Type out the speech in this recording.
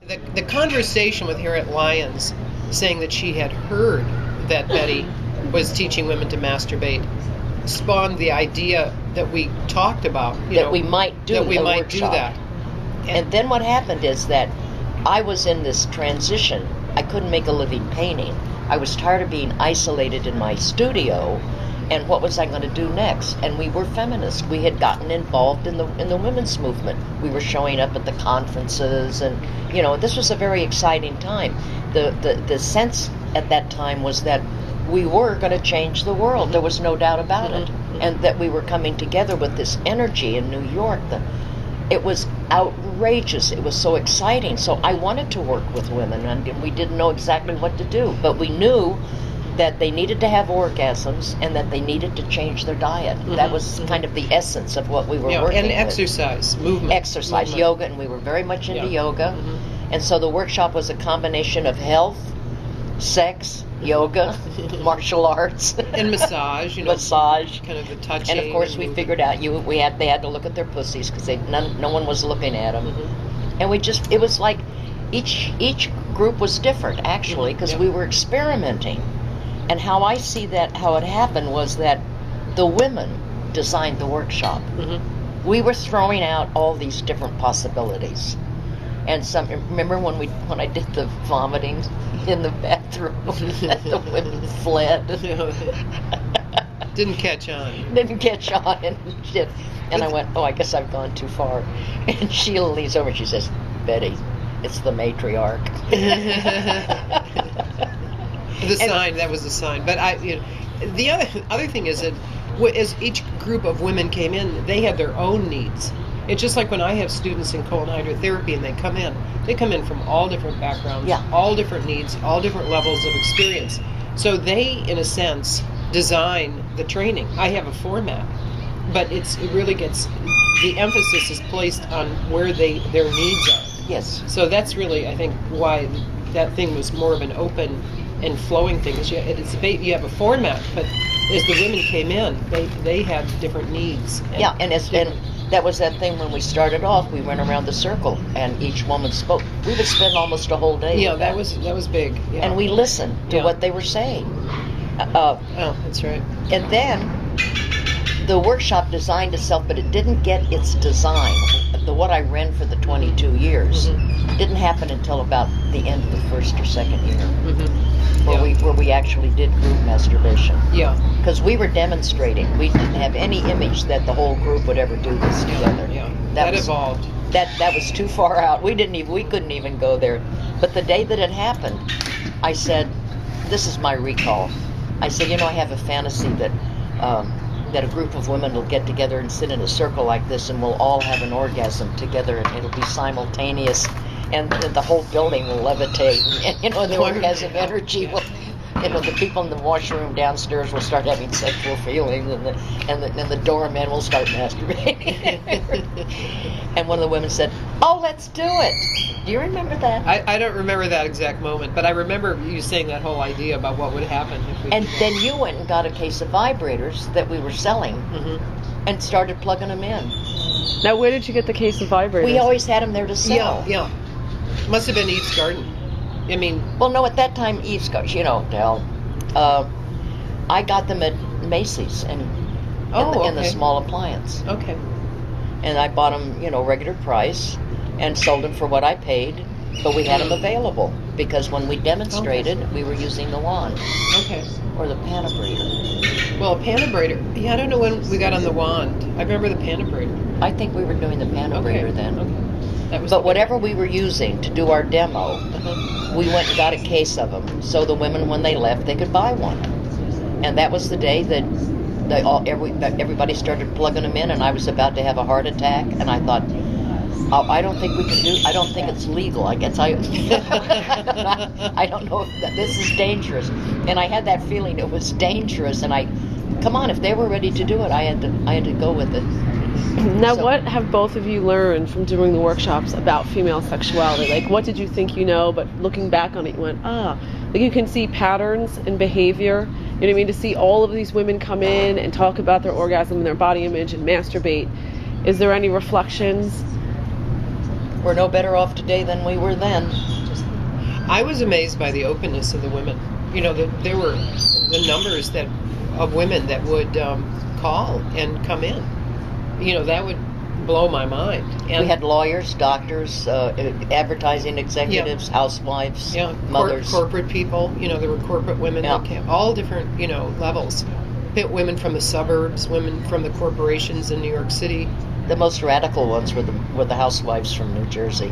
The conversation with her at Lions, saying that she had heard that Betty was teaching women to masturbate, spawned the idea that we talked about. We might do that. And then what happened is that I was in this transition. I couldn't make a living painting. I was tired of being isolated in my studio, and what was I going to do next? And we were feminists. We had gotten involved in the women's movement. We were showing up at the conferences, and this was a very exciting time. The sense at that time was that we were going to change the world. There was no doubt about it, and that we were coming together with this energy in New York. It was outrageous. It was so exciting. So I wanted to work with women, and we didn't know exactly what to do, but we knew that they needed to have orgasms and that they needed to change their diet. That was kind of the essence of what we were working and with. exercise, movement. Exercise, yoga, and we were very much into yoga. And so the workshop was a combination of health, sex, yoga, martial arts, and massage. Massage, kind of the touching. And of course, we figured out they had to look at their pussies because no one was looking at them. And it was like each group was different actually because we were experimenting. And how I see that, how it happened was that the women designed the workshop. We were throwing out all these different possibilities. And remember when I did the vomiting in the bathroom, the women fled. Didn't catch on. And shit. And I went, I guess I've gone too far. And Sheila leans over and she says, Betty, it's the matriarch. That was the sign. But the other thing is that as each group of women came in, they had their own needs. It's just like when I have students in colon hydrotherapy and they come in from all different backgrounds, all different needs, all different levels of experience. So they, in a sense, design the training. I have a format, but it really gets, the emphasis is placed on where their needs are. Yes. So that's really, I think, why that thing was more of an open and flowing thing. You have a format, but as the women came in, they had different needs. And that was that thing when we started off. We went around the circle, and each woman spoke. We would spend almost a whole day. Yeah, that was big. Yeah. And we listened to what they were saying. That's right. And then the workshop designed itself, but it didn't get its design. What I ran for the 22 years didn't happen until about the end of the first or second year, where we actually did group masturbation. Yeah. Because we were demonstrating. We didn't have any image that the whole group would ever do this together. Yeah. That evolved. That was too far out. We couldn't even go there. But the day that it happened, I said, this is my recall. I said, I have a fantasy that a group of women will get together and sit in a circle like this, and we'll all have an orgasm together, and it'll be simultaneous, and the whole building will levitate, and the orgasm energy will, the people in the washroom downstairs will start having sexual feelings, and the doorman will start masturbating. And one of the women said, "Oh, let's do it." Do you remember that? I don't remember that exact moment, but I remember you saying that whole idea about what would happen if we... And then you went and got a case of vibrators that we were selling, and started plugging them in. Now, where did you get the case of vibrators? We always had them there to sell. Yeah. Must have been Eve's Garden. I mean... Well, no, at that time, Eve's Garden, I got them at Macy's in the small appliance. Okay. And I bought them, regular price, and sold them for what I paid, but we had them available, because when we demonstrated, we were using the wand. Okay. Or the panabrator. Well, a panabrator. Yeah, I don't know when we got on the wand. I remember the panabrator. I think we were doing the panabrator then. Okay. That was but whatever we were using to do our demo, we went and got a case of them, so the women, when they left, they could buy one. And that was the day that everybody started plugging them in, and I was about to have a heart attack, and I thought, I don't think it's legal. I guess I don't know if this is dangerous. And I had that feeling it was dangerous, and come on, if they were ready to do it, I had to go with it. Now, what have both of you learned from doing the workshops about female sexuality? Like, what did you think but looking back on it, you went, like you can see patterns in behavior. You know what I mean? To see all of these women come in and talk about their orgasm and their body image and masturbate. Is there any reflections? We're no better off today than we were then. I was amazed by the openness of the women. You know, there were the numbers of women that would call and come in. You know, that would blow my mind. And we had lawyers, doctors, advertising executives, housewives, mothers. Corporate people. You know, there were corporate women that came, all different, you know, levels. Women from the suburbs, women from the corporations in New York City. The most radical ones were the housewives from New Jersey.